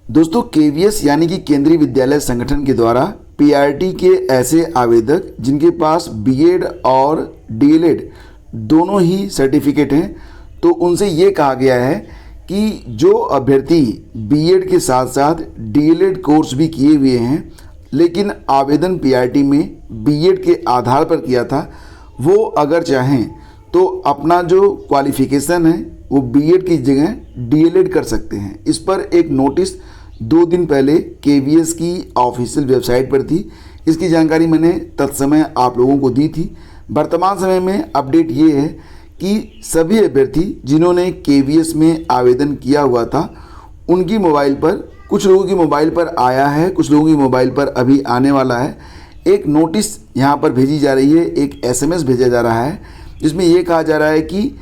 दोस्तों केवीएस यानी कि केंद्रीय विद्यालय संगठन के द्वारा पीआरटी के ऐसे आवेदक जिनके पास बीएड और डीएलएड दोनों ही सर्टिफिकेट हैं, तो उनसे ये कहा गया है कि जो अभ्यर्थी बीएड के साथ साथ डीएलएड कोर्स भी किए हुए हैं लेकिन आवेदन पीआरटी में बीएड के आधार पर किया था, वो अगर चाहें तो अपना जो क्वालिफिकेशन है वो बीएड की जगह डीएलएड कर सकते हैं। इस पर एक नोटिस 2 दिन पहले केवीएस की ऑफिशियल वेबसाइट पर थी। इसकी जानकारी मैंने तत्समय आप लोगों को दी थी। वर्तमान समय में अपडेट ये है कि सभी अभ्यर्थी जिन्होंने केवीएस में आवेदन किया हुआ था उनकी मोबाइल पर, कुछ लोगों की मोबाइल पर आया है, कुछ लोगों की मोबाइल पर अभी आने वाला है, एक नोटिस यहाँ पर भेजी जा रही है, एक एसएमएस भेजा जा रहा है जिसमें ये कहा जा रहा है कि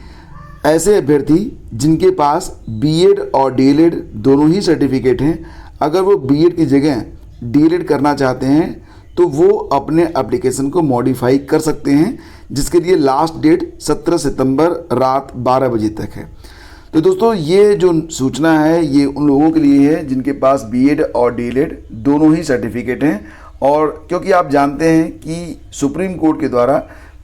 ऐसे अभ्यर्थी जिनके पास बीएड और डीएलएड दोनों ही सर्टिफिकेट हैं, अगर वो बीएड की जगह डीएलएड करना चाहते हैं तो वो अपने एप्लीकेशन को मॉडिफाई कर सकते हैं, जिसके लिए लास्ट डेट 17 सितंबर रात 12 बजे तक है। तो दोस्तों ये जो सूचना है ये उन लोगों के लिए है जिनके पास बीएड और डीएलएड दोनों ही सर्टिफिकेट हैं। और क्योंकि आप जानते हैं कि सुप्रीम कोर्ट के द्वारा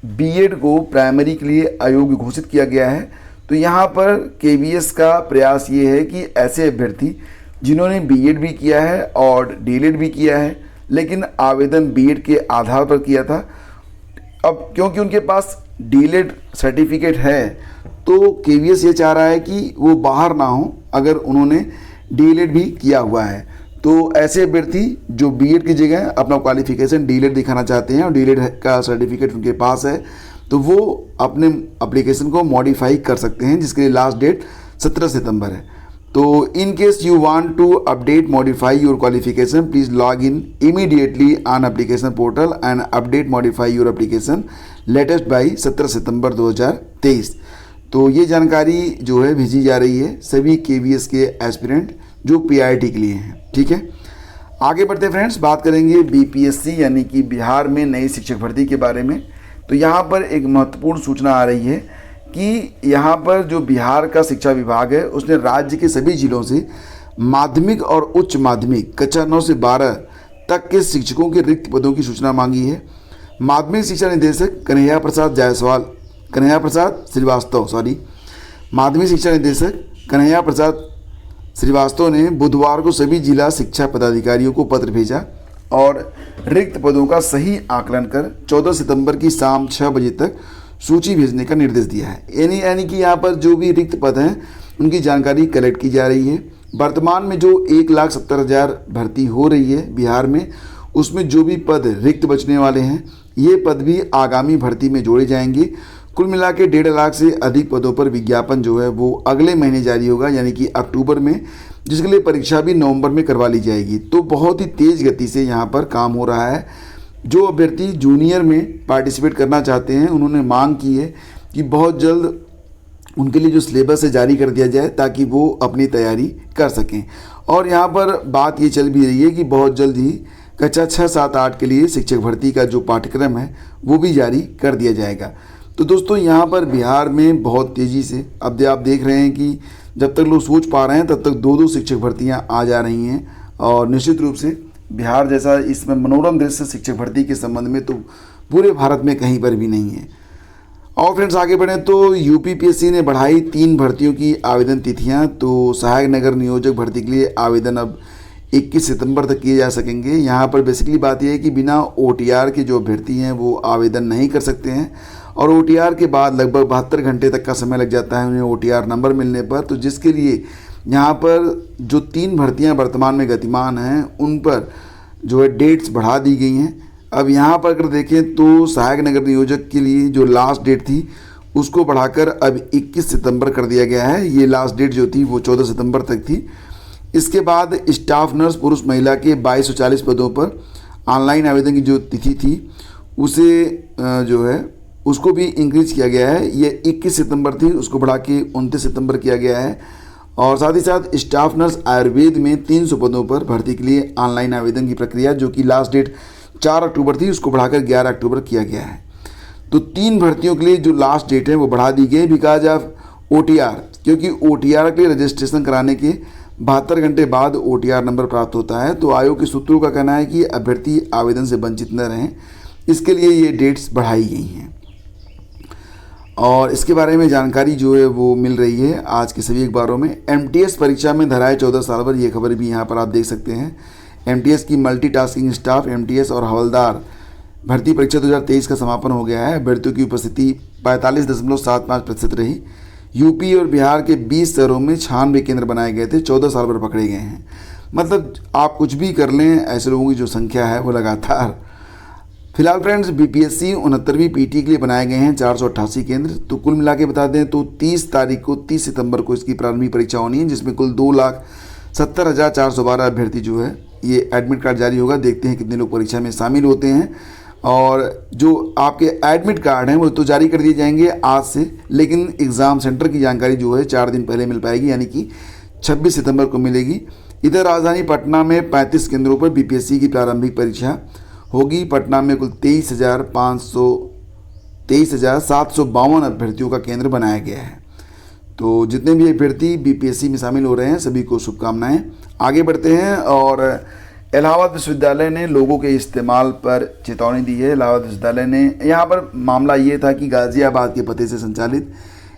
बीएड को प्राइमरी के लिए अयोग्य घोषित किया गया है, तो यहाँ पर केवीएस का प्रयास ये है कि ऐसे अभ्यर्थी जिन्होंने बीएड भी किया है और डीएलएड भी किया है लेकिन आवेदन बीएड के आधार पर किया था, अब क्योंकि उनके पास डीएलएड सर्टिफिकेट है तो केवीएस ये चाह रहा है कि वो बाहर ना हो अगर उन्होंने डीएलएड भी किया हुआ है। तो ऐसे अभ्यर्थी जो बीएड की जगह अपना क्वालिफिकेशन डीएलएड दिखाना चाहते हैं और डीएलएड का सर्टिफिकेट उनके पास है तो वो अपने एप्लीकेशन को मॉडिफाई कर सकते हैं, जिसके लिए लास्ट डेट 17 सितंबर है। तो in case you want to update modify your qualification please log in immediately on application portal and update modify your application latest by 17 सितंबर 2023। तो ये जानकारी जो है भेजी जा रही है सभी केवीएस के एस्पिरेंट जो पीआरटी के लिए हैं। ठीक है, आगे बढ़ते फ्रेंड्स, बात करेंगे बीपीएससी यानी कि बिहार में नई शिक्षक भर्ती के बारे में। तो यहाँ पर एक महत्वपूर्ण सूचना आ रही है कि यहाँ पर जो बिहार का शिक्षा विभाग है उसने राज्य के सभी जिलों से माध्यमिक और उच्च माध्यमिक कक्षा 9 से 12 तक के शिक्षकों के रिक्त पदों की सूचना मांगी है। माध्यमिक शिक्षा निदेशक कन्हैया प्रसाद श्रीवास्तव ने बुधवार को सभी जिला शिक्षा पदाधिकारियों को पत्र भेजा और रिक्त पदों का सही आकलन कर 14 सितंबर की शाम 6 बजे तक सूची भेजने का निर्देश दिया है। यानी कि यहाँ पर जो भी रिक्त पद हैं उनकी जानकारी कलेक्ट की जा रही है। वर्तमान में जो 1,70,000 भर्ती हो रही है बिहार में, उसमें जो भी पद रिक्त बचने वाले हैं ये पद भी आगामी भर्ती में जोड़े जाएंगे। कुल मिला के 1.5 लाख से अधिक पदों पर विज्ञापन जो है वो अगले महीने जारी होगा यानी कि अक्टूबर में, जिसके लिए परीक्षा भी नवंबर में करवा ली जाएगी। तो बहुत ही तेज़ गति से यहाँ पर काम हो रहा है। जो अभ्यर्थी जूनियर में पार्टिसिपेट करना चाहते हैं उन्होंने मांग की है कि बहुत जल्द उनके लिए जो सिलेबस है जारी कर दिया जाए ताकि वो अपनी तैयारी कर सकें। और यहाँ पर बात ये चल भी रही है कि बहुत जल्द ही कक्षा 6, 7, 8 के लिए शिक्षक भर्ती का जो पाठ्यक्रम है वो भी जारी कर दिया जाएगा। तो दोस्तों यहाँ पर बिहार में बहुत तेज़ी से अब आप देख रहे हैं कि जब तक लोग सोच पा रहे हैं तब तक 2-2 शिक्षक भर्तियाँ आ जा रही हैं। और निश्चित रूप से बिहार जैसा इसमें मनोरम दृश्य शिक्षक भर्ती के संबंध में तो पूरे भारत में कहीं पर भी नहीं है। और फ्रेंड्स आगे बढ़ें तो यूपीपीएससी ने बढ़ाई 3 भर्तियों की आवेदन तिथियाँ। तो सहायक नगर नियोजक भर्ती के लिए आवेदन अब 21 सितंबर तक किए जा सकेंगे। यहाँ पर बेसिकली बात यह है कि बिना ओटीआर के जो अभ्यर्थी हैं वो आवेदन नहीं कर सकते हैं और ओटीआर के बाद लगभग 72 घंटे तक का समय लग जाता है उन्हें ओटीआर नंबर मिलने पर। तो जिसके लिए यहाँ पर जो 3 भर्तियाँ वर्तमान में गतिमान हैं उन पर जो है डेट्स बढ़ा दी गई हैं। अब यहाँ पर अगर देखें तो सहायक नगर नियोजक के लिए जो लास्ट डेट थी उसको बढ़ाकर अब 21 सितंबर कर दिया गया है। ये लास्ट डेट जो थी वो 14 सितंबर तक थी। इसके बाद स्टाफ नर्स पुरुष महिला के 2240 पदों पर ऑनलाइन आवेदन की जो तिथि थी उसे जो है उसको भी इंक्रीज किया गया है। ये 21 सितंबर थी, उसको बढ़ा के 29 सितंबर किया गया है। और साथ ही साथ स्टाफ नर्स आयुर्वेद में 300 पदों पर भर्ती के लिए ऑनलाइन आवेदन की प्रक्रिया जो कि लास्ट डेट 4 अक्टूबर थी उसको बढ़ाकर 11 अक्टूबर किया गया है। तो 3 भर्तियों के लिए जो लास्ट डेट है वो बढ़ा दी गई बिकॉज ऑफ ओटीआर, क्योंकि ओटीआर के लिए रजिस्ट्रेशन कराने के 72 घंटे बाद OTR नंबर प्राप्त होता है। तो आयोग के सूत्रों का कहना है कि अभ्यर्थी आवेदन से वंचित न रहें, इसके लिए ये डेट्स बढ़ाई गई हैं। और इसके बारे में जानकारी जो है वो मिल रही है आज के सभी अखबारों में। MTS परीक्षा में धराए 14 साल भर, ये खबर भी यहाँ पर आप देख सकते हैं। MTS की मल्टीटास्किंग स्टाफ MTS और हवलदार भर्ती परीक्षा 2023 का समापन हो गया है। अभ्यर्थियों की उपस्थिति 45.75% रही। यूपी और बिहार के 20 शहरों में 96 केंद्र बनाए गए थे, 14 साल भर पकड़े गए हैं। मतलब आप कुछ भी कर लें, ऐसे लोगों की जो संख्या है वो लगातार। फिलहाल फ्रेंड्स BPSC 69वीं PT के लिए बनाए गए हैं 488 केंद्र। तो कुल मिला के बता दें तो 30 सितंबर को इसकी प्रारंभिक परीक्षा होनी है, जिसमें कुल 2,70,412 अभ्यर्थी जो है ये एडमिट कार्ड जारी होगा। देखते हैं कितने लोग परीक्षा में शामिल होते हैं। और जो आपके एडमिट कार्ड हैं वो तो जारी कर दिए जाएंगे आज से, लेकिन एग्ज़ाम सेंटर की जानकारी जो है 4 दिन पहले मिल पाएगी, यानी कि 26 सितंबर को मिलेगी। इधर राजधानी पटना में 35 केंद्रों पर BPSC की प्रारंभिक परीक्षा होगी। पटना में कुल 23,752 अभ्यर्थियों का केंद्र बनाया गया है। तो जितने भी अभ्यर्थी BPSC में शामिल हो रहे हैं सभी को शुभकामनाएं। आगे बढ़ते हैं और इलाहाबाद विश्वविद्यालय ने लोगों के इस्तेमाल पर चेतावनी दी है। इलाहाबाद विश्वविद्यालय ने, यहाँ पर मामला ये था कि गाज़ियाबाद के पते से संचालित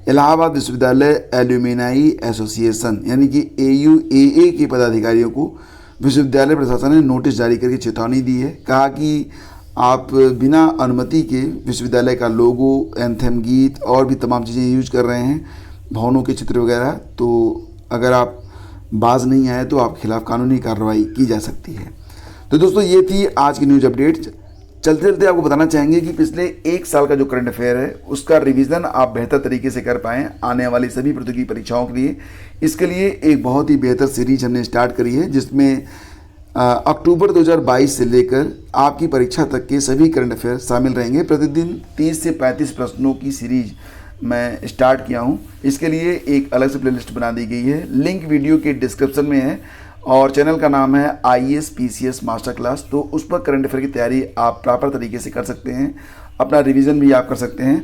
इलाहाबाद विश्वविद्यालय एल्यूमिनाई एसोसिएशन यानी कि AUAA के पदाधिकारियों को विश्वविद्यालय प्रशासन ने नोटिस जारी करके चेतावनी दी है। कहा कि आप बिना अनुमति के विश्वविद्यालय का लोगो, एंथेम गीत और भी तमाम चीज़ें यूज कर रहे हैं, भवनों के चित्र वगैरह। तो अगर आप बाज नहीं आए तो आपके खिलाफ कानूनी कार्रवाई की जा सकती है। तो दोस्तों ये थी आज की न्यूज़ अपडेट। चलते चलते आपको बताना चाहेंगे कि पिछले 1 साल का जो करंट अफेयर है उसका रिवीजन आप बेहतर तरीके से कर पाएँ आने वाली सभी प्रतियोगी परीक्षाओं के लिए। इसके लिए एक बहुत ही बेहतर सीरीज हमने स्टार्ट करी है, जिसमें अक्टूबर 2022 से लेकर आपकी परीक्षा तक के सभी करंट अफेयर शामिल रहेंगे। प्रतिदिन 30 से 35 प्रश्नों की सीरीज मैं स्टार्ट किया हूं। इसके लिए एक अलग से प्लेलिस्ट बना दी गई है, लिंक वीडियो के डिस्क्रिप्शन में है और चैनल का नाम है IAS PCS मास्टर क्लास। तो उस पर करंट अफेयर की तैयारी आप प्रॉपर तरीके से कर सकते हैं, अपना रिवीजन भी आप कर सकते हैं।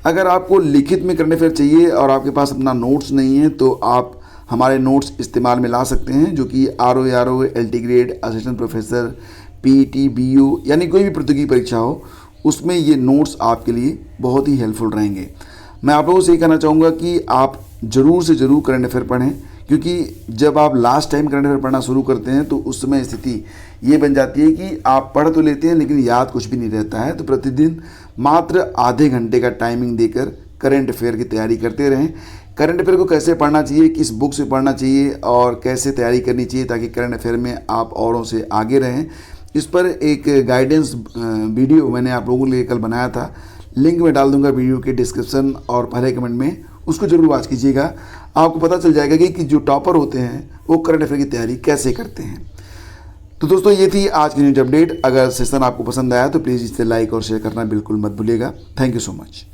अगर आपको लिखित में करंट अफेयर चाहिए और आपके पास अपना नोट्स नहीं है तो आप हमारे नोट्स इस्तेमाल में ला सकते हैं, जो कि RO LT grade, assistant professor, PET BU यानी कोई भी प्रतियोगी परीक्षा हो उसमें ये नोट्स आपके लिए बहुत ही हेल्पफुल रहेंगे। मैं आप लोगों से ये कहना चाहूँगा कि आप ज़रूर से ज़रूर करंट अफेयर पढ़ें, क्योंकि जब आप लास्ट टाइम करंट अफेयर पढ़ना शुरू करते हैं तो उस समय स्थिति ये बन जाती है कि आप पढ़ तो लेते हैं लेकिन याद कुछ भी नहीं रहता है। तो प्रतिदिन मात्र आधे घंटे का टाइमिंग देकर करंट अफेयर की तैयारी करते रहें। करंट अफेयर को कैसे पढ़ना चाहिए, किस बुक से पढ़ना चाहिए और कैसे तैयारी करनी चाहिए ताकि करंट अफेयर में आप औरों से आगे रहें, इस पर एक गाइडेंस वीडियो मैंने आप लोगों के लिए कल बनाया था। लिंक मैं डाल दूंगा वीडियो के डिस्क्रिप्शन और पहले कमेंट में, उसको जरूर वॉच कीजिएगा। आपको पता चल जाएगा कि जो टॉपर होते हैं वो करंट अफेयर की तैयारी कैसे करते हैं। तो दोस्तों ये थी आज की न्यूज अपडेट। अगर सेशन आपको पसंद आया तो प्लीज़ इसे लाइक और शेयर करना बिल्कुल मत भूलिएगा। Thank you so much.